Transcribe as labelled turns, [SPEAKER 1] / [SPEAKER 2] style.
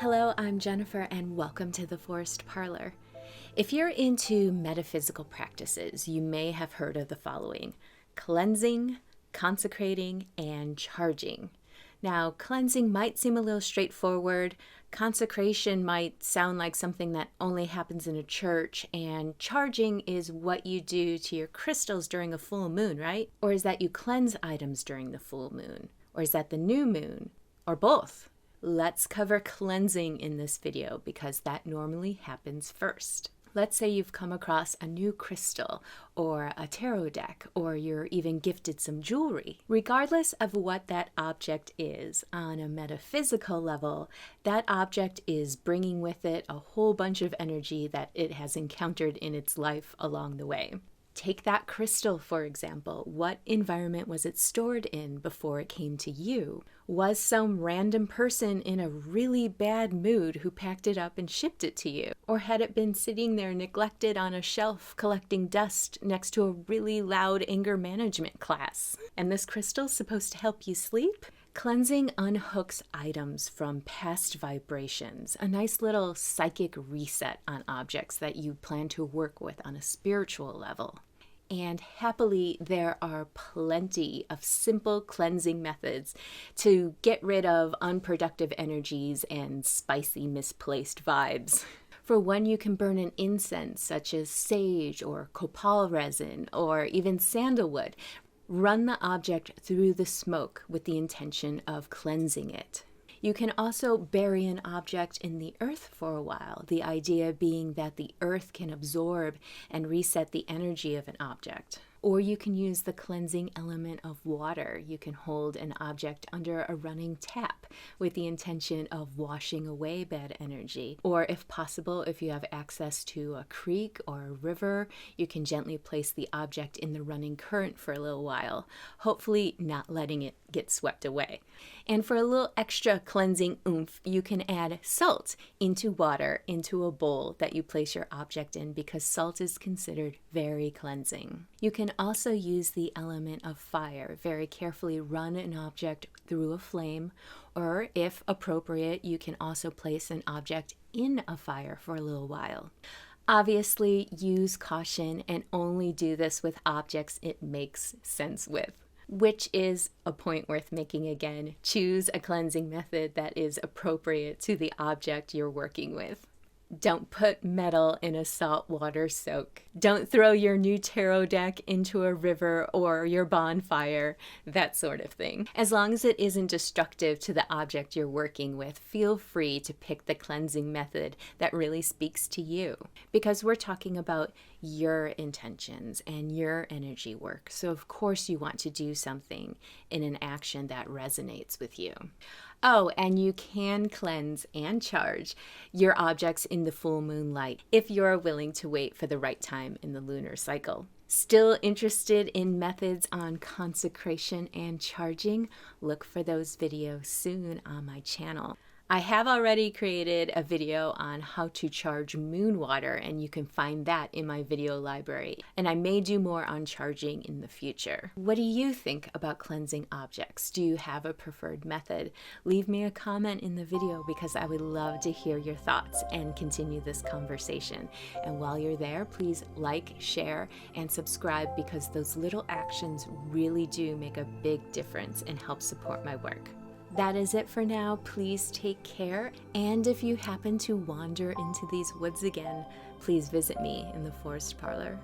[SPEAKER 1] Hello, I'm Jennifer, and welcome to the Forest Parlor. If you're into metaphysical practices, you may have heard of the following: cleansing, consecrating, and charging. Now, cleansing might seem a little straightforward. Consecration might sound like something that only happens in a church, and charging is what you do to your crystals during a full moon, right? Or is that you cleanse items during the full moon? Or is that the new moon? Or both? Let's cover cleansing in this video because that normally happens first. Let's say you've come across a new crystal or a tarot deck, or you're even gifted some jewelry. Regardless of what that object is, on a metaphysical level, that object is bringing with it a whole bunch of energy that it has encountered in its life along the way. Take that crystal, for example. What environment was it stored in before it came to you? Was some random person in a really bad mood who packed it up and shipped it to you? Or had it been sitting there neglected on a shelf collecting dust next to a really loud anger management class? And this crystal's supposed to help you sleep? Cleansing unhooks items from past vibrations, a nice little psychic reset on objects that you plan to work with on a spiritual level. And happily, there are plenty of simple cleansing methods to get rid of unproductive energies and spicy misplaced vibes. For one, you can burn an incense such as sage or copal resin or even sandalwood. Run the object through the smoke with the intention of cleansing it. You can also bury an object in the earth for a while, the idea being that the earth can absorb and reset the energy of an object. Or you can use the cleansing element of water. You can hold an object under a running tap with the intention of washing away bad energy. Or if possible, if you have access to a creek or a river, you can gently place the object in the running current for a little while, hopefully not letting it get swept away. And for a little extra cleansing oomph, you can add salt into water, into a bowl that you place your object in, because salt is considered very cleansing. You can also use the element of fire. Very carefully run an object through a flame, or if appropriate, you can also place an object in a fire for a little while. Obviously, use caution and only do this with objects it makes sense with, which is a point worth making again. Choose a cleansing method that is appropriate to the object you're working with. Don't put metal in a saltwater soak. Don't throw your new tarot deck into a river or your bonfire, that sort of thing. As long as it isn't destructive to the object you're working with, feel free to pick the cleansing method that really speaks to you, because we're talking about your intentions and your energy work. So of course you want to do something in an action that resonates with you. Oh, and you can cleanse and charge your objects in the full moon light if you're willing to wait for the right time in the lunar cycle. Still interested in methods on consecration and charging? Look for those videos soon on my channel. I have already created a video on how to charge moon water, and you can find that in my video library. And I may do more on charging in the future. What do you think about cleansing objects? Do you have a preferred method? Leave me a comment in the video, because I would love to hear your thoughts and continue this conversation. And while you're there, please like, share, and subscribe, because those little actions really do make a big difference and help support my work. That is it for now. Please take care. And if you happen to wander into these woods again, please visit me in the Forest Parlor.